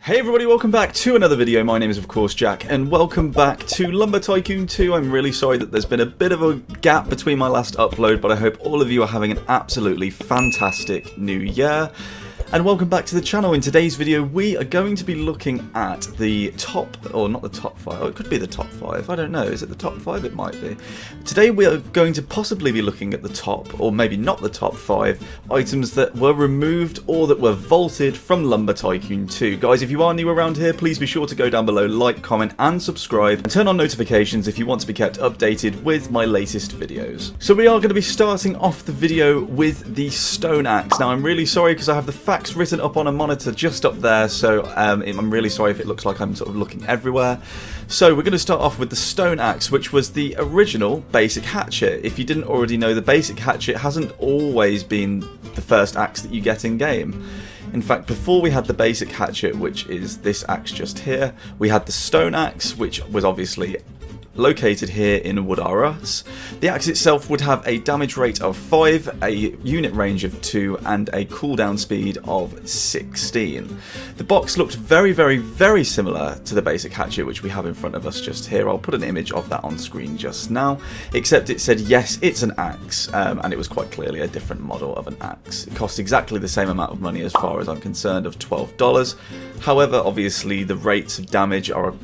Hey everybody, welcome back to another video. My name is of course Jack and welcome back to Lumber Tycoon 2. I'm really sorry that there's been a bit of a gap between my last upload, but I hope all of you are having an absolutely fantastic new year. And welcome back to the channel. In today's video we are going to be looking at the top, or not the top 5, oh, it could be the top 5, I don't know, is it the top 5? It might be. Today we are going to possibly be looking at the top, or maybe not the top 5, items that were removed or that were vaulted from Lumber Tycoon 2. Guys, if you are new around here, please be sure to go down below, like, comment and subscribe, and turn on notifications if you want to be kept updated with my latest videos. So we are going to be starting off the video with the stone axe. Now I'm really sorry because I have the facts written up on a monitor just up there, so I'm really sorry if it looks like I'm sort of looking everywhere. So we're going to start off with the stone axe, which was the original basic hatchet. If you didn't already know, the basic hatchet hasn't always been the first axe that you get in game. In fact, before we had the basic hatchet, which is this axe just here, we had the stone axe, which was obviously located here in Wood R Us. The axe itself would have a damage rate of 5, a unit range of 2, and a cooldown speed of 16. The box looked very similar to the basic hatchet which we have in front of us just here. I'll put an image of that on screen just now, except it said yes, it's an axe, and it was quite clearly a different model of an axe. It cost exactly the same amount of money as far as I'm concerned, of $12. However, obviously the rates of damage are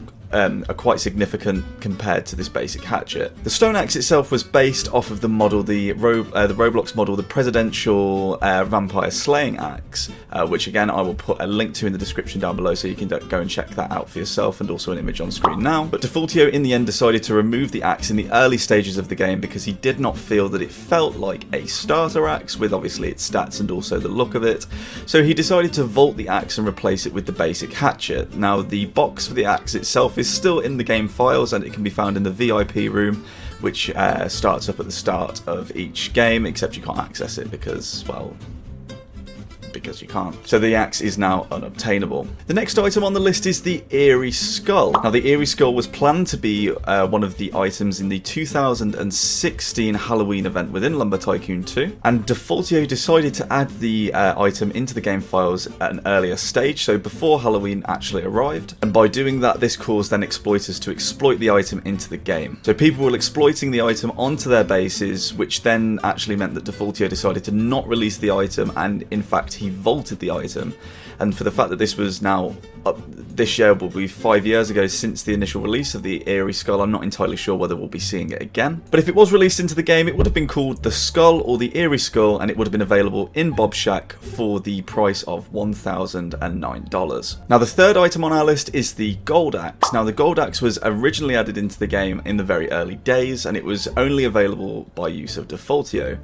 quite significant compared to this basic hatchet. The stone axe itself was based off of the model, the Roblox model, the presidential vampire slaying axe, which again I will put a link to in the description down below so you can go and check that out for yourself, and also an image on screen now. But Defaultio in the end decided to remove the axe in the early stages of the game because he did not feel that it felt like a starter axe with obviously its stats and also the look of it. So he decided to vault the axe and replace it with the basic hatchet. Now the box for the axe itself is still in the game files and it can be found in the VIP room, which starts up at the start of each game, except you can't access it because, well, because you can't. So the axe is now unobtainable. The next item on the list is the Eerie Skull. Now the Eerie Skull was planned to be one of the items in the 2016 Halloween event within Lumber Tycoon 2, and Defaultio decided to add the item into the game files at an earlier stage, so before Halloween actually arrived, and by doing that this caused then exploiters to exploit the item into the game. So people were exploiting the item onto their bases, which then actually meant that Defaultio decided to not release the item, and in fact he vaulted the item. And for the fact that this was now this year will be 5 years ago since the initial release of the Eerie Skull, I'm not entirely sure whether we'll be seeing it again. But if it was released into the game, it would have been called the Skull or the Eerie Skull, and it would have been available in Bob Shack for the price of $1,009. Now the third item on our list is the Gold Axe. Now the Gold Axe was originally added into the game in the very early days, and it was only available by use of Defaultio.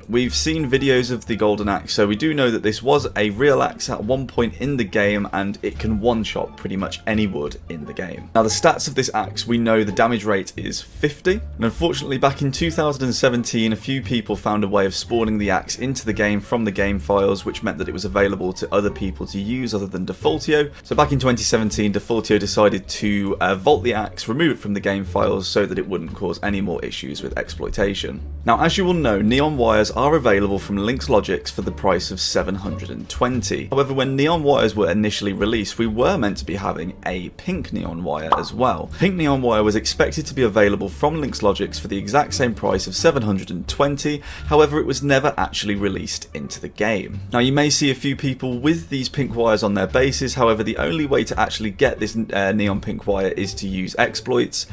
We've seen videos of the Golden Axe, so we do know that this was a real axe at one point in the game, and it can one-shot pretty much any wood in the game. Now the stats of this axe, we know the damage rate is 50, and unfortunately back in 2017 a few people found a way of spawning the axe into the game from the game files, which meant that it was available to other people to use other than Defaultio. So back in 2017 Defaultio decided to vault the axe, remove it from the game files so that it wouldn't cause any more issues with exploitation. Now as you will know, neon wires are available from Lynx Logix for the price of $720. However, when neon wires were initially released, we were meant to be having a pink neon wire as well. Pink neon wire was expected to be available from Lynx Logix for the exact same price of $720, however it was never actually released into the game. Now you may see a few people with these pink wires on their bases, however the only way to actually get this neon pink wire is to use exploits,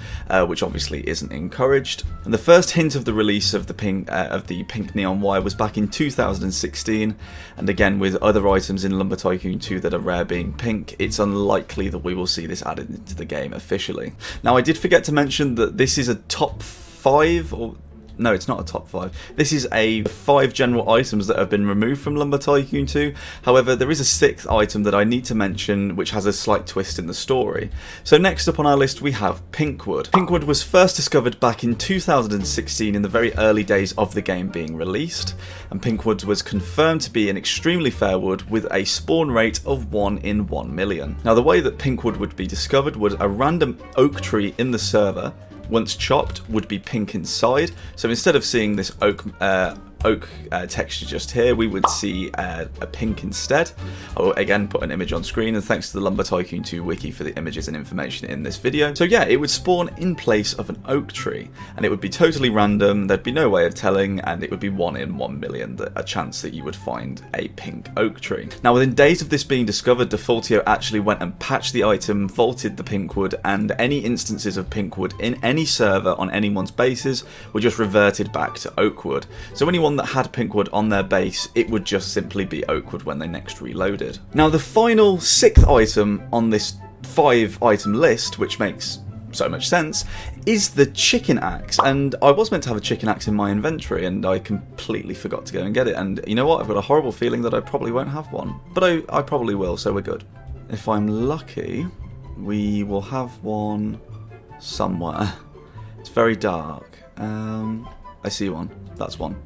which obviously isn't encouraged. And the first hint of the release of the pink neon wire was back in 2016, and again with other items in Lumber Tycoon 2 that are rare being pink, it's unlikely that we will see this added into the game officially. Now I did forget to mention that this is a top 5, or no, it's not a top 5. This is a 5 general items that have been removed from Lumber Tycoon 2. However, there is a 6th item that I need to mention which has a slight twist in the story. So next up on our list we have Pinkwood. Pinkwood was first discovered back in 2016 in the very early days of the game being released, and Pinkwood was confirmed to be an extremely fair wood with a spawn rate of 1 in 1 million. Now the way that Pinkwood would be discovered was a random oak tree in the server, once chopped, would be pink inside. So instead of seeing this oak oak texture just here, we would see a pink instead. I'll again put an image on screen, and thanks to the Lumber Tycoon 2 wiki for the images and information in this video. So yeah, it would spawn in place of an oak tree, and it would be totally random, there'd be no way of telling, and it would be 1 in 1 million a chance that you would find a pink oak tree. Now within days of this being discovered, Defaultio actually went and patched the item, vaulted the pinkwood, and any instances of pinkwood in any server on anyone's bases were just reverted back to oakwood. So anyone that had pinkwood on their base, it would just simply be oakwood when they next reloaded. Now the final 6th item on this 5 item list, which makes so much sense, is the chicken axe. And I was meant to have a chicken axe in my inventory, and I completely forgot to go and get it. And you know what, I've got a horrible feeling that I probably won't have one, but I probably will, so we're good. If I'm lucky, we will have one somewhere. It's very dark. I see one. That's one.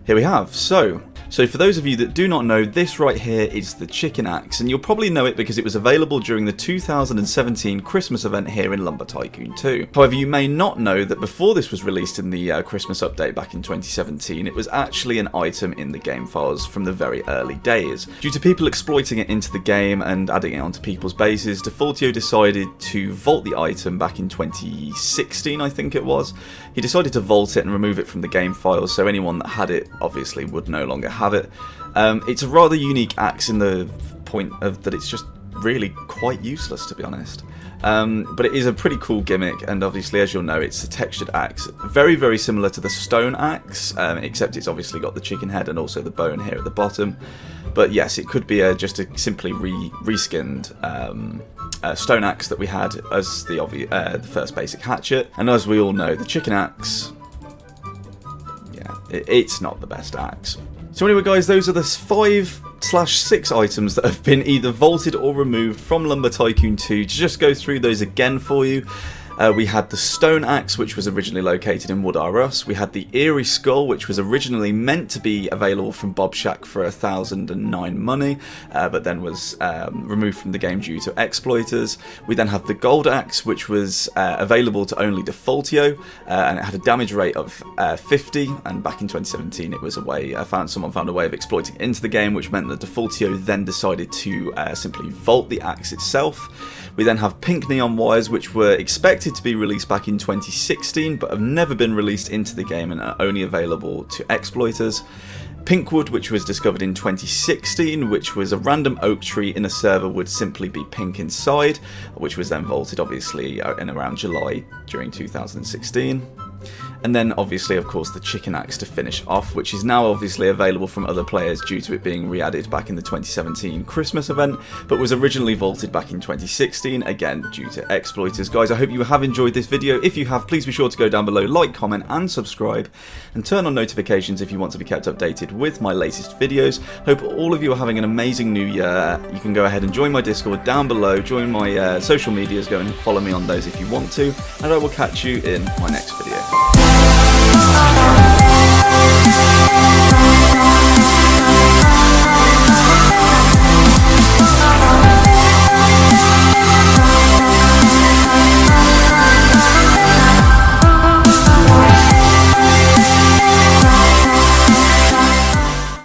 Here we have. So for those of you that do not know, this right here is the chicken axe, and you'll probably know it because it was available during the 2017 Christmas event here in Lumber Tycoon 2. However, you may not know that before this was released in the Christmas update back in 2017, it was actually an item in the game files from the very early days. Due to people exploiting it into the game and adding it onto people's bases, Defaultio decided to vault the item back in 2016, I think it was. He decided to vault it and remove it from the game files, so anyone that had it obviously would no longer have it. It's a rather unique axe in the point of that it's just really quite useless, to be honest. But it is a pretty cool gimmick, and obviously, as you'll know, it's a textured axe. Very, very similar to the stone axe, except it's obviously got the chicken head and also the bone here at the bottom. But yes, it could be just a simply reskinned stone axe that we had as the first basic hatchet. And as we all know, the chicken axe, yeah, it's not the best axe. So anyway guys, those are the 5/6 items that have been either vaulted or removed from Lumber Tycoon 2. To just go through those again for you. We had the stone axe, which was originally located in Wood R Us. We had the eerie skull, which was originally meant to be available from Bob Shack for 1,009 money, but then was removed from the game due to exploiters. We then have the gold axe, which was available to only Defaultio, and it had a damage rate of 50. And back in 2017, it was a way someone found a way of exploiting it into the game, which meant that Defaultio then decided to simply vault the axe itself. We then have pink neon wires, which were expected to be released back in 2016, but have never been released into the game and are only available to exploiters. Pinkwood, which was discovered in 2016, which was a random oak tree in a server, would simply be pink inside, which was then vaulted obviously in around July during 2016. And then obviously, of course, the chicken axe to finish off, which is now obviously available from other players due to it being re-added back in the 2017 Christmas event, but was originally vaulted back in 2016, again due to exploiters. Guys, I hope you have enjoyed this video. If you have, please be sure to go down below, like, comment and subscribe, and turn on notifications if you want to be kept updated with my latest videos. Hope all of you are having an amazing new year. You can go ahead and join my Discord down below, join my social medias, go and follow me on those if you want to, and I will catch you in my next video.